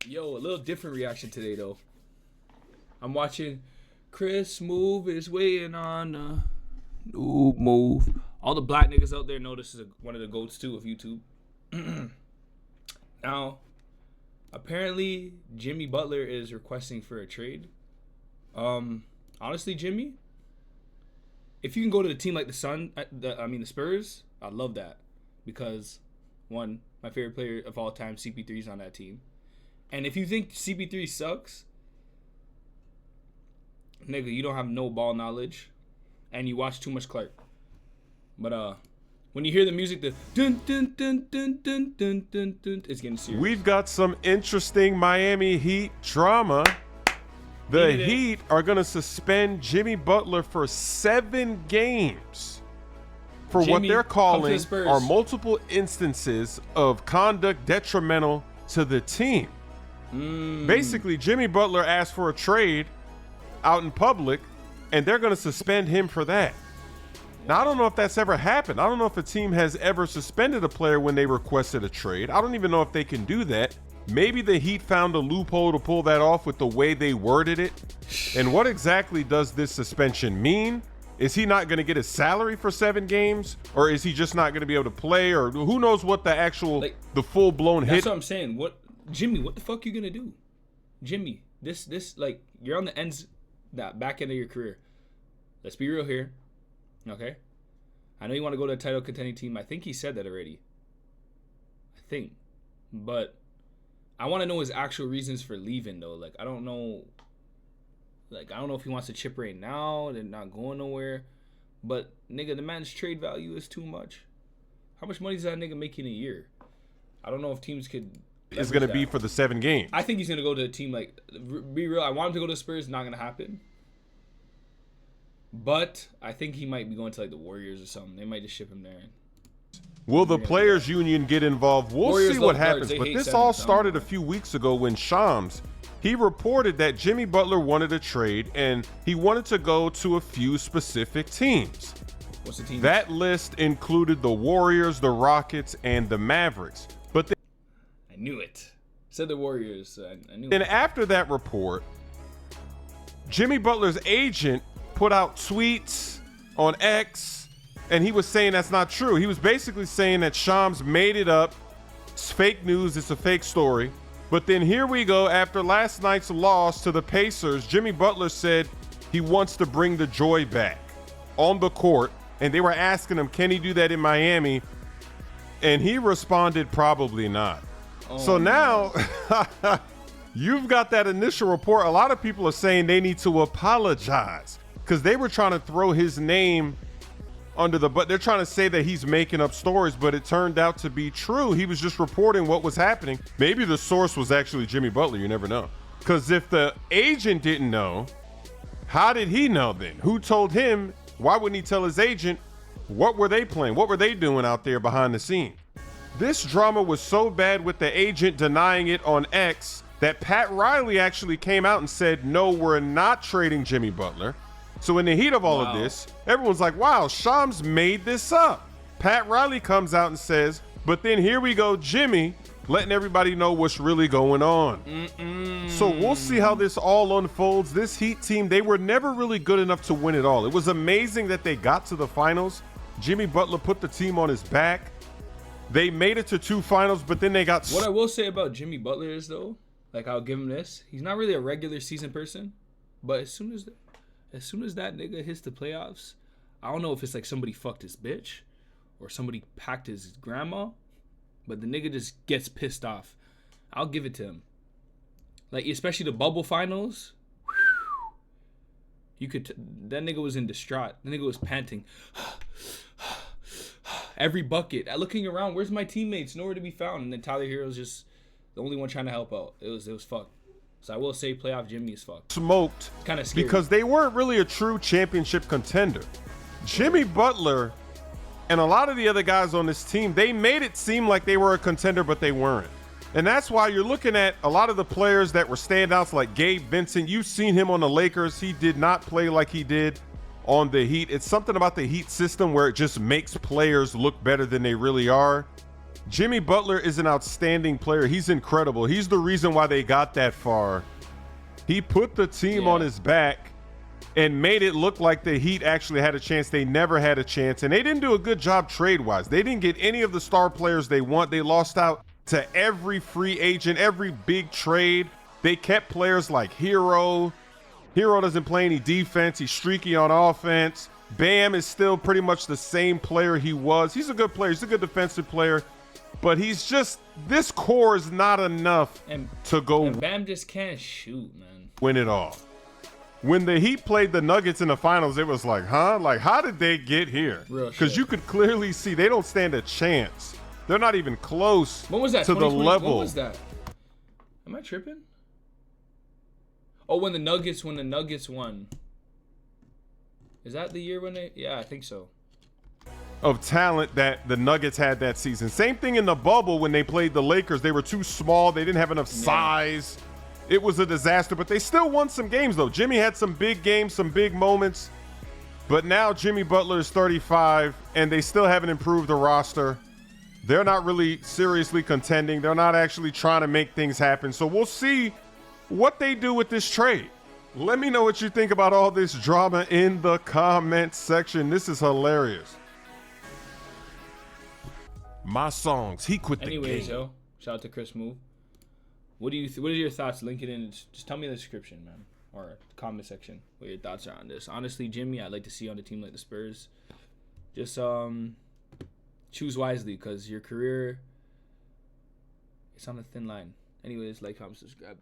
Yo, a little different reaction today, though. I'm watching Chris Move is waiting on a new move. All the black niggas out there know this is one of the GOATs, too, of YouTube. Now, apparently, Jimmy Butler is requesting for a trade. Honestly, Jimmy, if you can go to a team like the Spurs, I'd love that. Because, one, my favorite player of all time, CP3, is on that team. And if you think CP3 sucks, nigga, you don't have no ball knowledge, and you watch too much Clark. But when you hear the music, the dun dun dun dun dun dun dun dun, it's getting serious. We've got some interesting Miami Heat drama. The Heat are going to suspend Jimmy Butler for 7 games for what they're calling are multiple instances of conduct detrimental to the team. Basically, Jimmy Butler asked for a trade out in public, and they're going to suspend him for that. Now, I don't know if that's ever happened. I don't know if a team has ever suspended a player when they requested a trade. I don't even know if they can do that. Maybe the Heat found a loophole to pull that off with the way they worded it. And what exactly does this suspension mean? Is he not going to get his salary for 7 games? Or is he just not going to be able to play? Or who knows what the actual, the full-blown hit? That's what I'm saying. Jimmy, what the fuck you going to do? Jimmy, you're on the back end of your career. Let's be real here. Okay? I know you want to go to a title contending team. I think he said that already. But I want to know his actual reasons for leaving, though. I don't know if he wants to chip right now. They're not going nowhere. But, nigga, the man's trade value is too much. How much money is that nigga making a year? I don't know if teams could... It's going to be for the 7 games. I think he's going to go to a team be real. I want him to go to the Spurs. Not going to happen. But I think he might be going to the Warriors or something. They might just ship him there. Will the players union get involved? We'll see what happens. But this all started a few weeks ago when Shams, he reported that Jimmy Butler wanted a trade and he wanted to go to a few specific teams. What's the team? That list included the Warriors, the Rockets, and the Mavericks. But I knew it. Said the Warriors. I knew it. And after that report, Jimmy Butler's agent put out tweets on X, and he was saying that's not true. He was basically saying that Shams made it up. It's fake news. It's a fake story. But then here we go. After last night's loss to the Pacers, Jimmy Butler said he wants to bring the joy back on the court. And they were asking him, can he do that in Miami? And he responded, probably not. So now you've got that initial report. A lot of people are saying they need to apologize because they were trying to throw his name under the but they're trying to say that he's making up stories, but it turned out to be true. He was just reporting what was happening. Maybe the source was actually Jimmy Butler. You never know. Because if the agent didn't know, how did he know then? Who told him? Why wouldn't he tell his agent? What were they playing? What were they doing out there behind the scene? This drama was so bad with the agent denying it on X that Pat Riley actually came out and said, no, we're not trading Jimmy Butler. So in the heat of all of this, everyone's like, wow, Shams made this up. Pat Riley comes out and says, but then here we go, Jimmy, letting everybody know what's really going on. So we'll see how this all unfolds. This Heat team, they were never really good enough to win it all. It was amazing that they got to the finals. Jimmy Butler put the team on his back. They made it to 2 finals, but then they got... What I will say about Jimmy Butler is, though, I'll give him this. He's not really a regular season person, but as soon as that nigga hits the playoffs, I don't know if it's somebody fucked his bitch or somebody packed his grandma, but the nigga just gets pissed off. I'll give it to him. Especially the bubble finals. That nigga was in distraught. That nigga was panting. Every bucket. Looking around, where's my teammates? Nowhere to be found. And then Tyler Hero's just the only one trying to help out. It was fucked. So I will say playoff Jimmy is fucked. Smoked. Kind of scary. Because they weren't really a true championship contender. Jimmy Butler and a lot of the other guys on this team, they made it seem like they were a contender, but they weren't. And that's why you're looking at a lot of the players that were standouts like Gabe Vincent. You've seen him on the Lakers. He did not play like he did on the Heat. It's something about the Heat system where it just makes players look better than they really are. Jimmy Butler is an outstanding player. He's incredible. He's the reason why they got that far. He put the team on his back and made it look like the Heat actually had a chance. They never had a chance, and they didn't do a good job trade-wise. They didn't get any of the star players they want. They lost out to every free agent, every big trade. They kept players like Hero. Hero doesn't play any defense. He's streaky on offense. Bam is still pretty much the same player he was. He's a good player. He's a good defensive player. But he's just, this core is not enough to go and Bam just can't shoot, man. Win it all. When the Heat played the Nuggets in the finals, it was like, huh? Like, how did they get here? Because you could clearly see they don't stand a chance. They're not even close when was that? To the level. When was that? Am I tripping? Oh, when the Nuggets won. Is that the year when they? Yeah, I think so. Of talent that the Nuggets had that season. Same thing in the bubble when they played the Lakers. They were too small. They didn't have enough size. It was a disaster, but they still won some games, though. Jimmy had some big games, some big moments. But now Jimmy Butler is 35, and they still haven't improved the roster. They're not really seriously contending. They're not actually trying to make things happen. So we'll see what they do with this trade. Let me know what you think about all this drama in the comments section. This is hilarious. My songs. He quit the game. Anyways, yo, shout out to Chris Move. What are your thoughts? Link it in. Just tell me in the description, man, or comment section what your thoughts are on this. Honestly, Jimmy, I'd like to see you on a team like the Spurs. Just choose wisely, because your career, it's on a thin line. Anyways, like, comment, subscribe.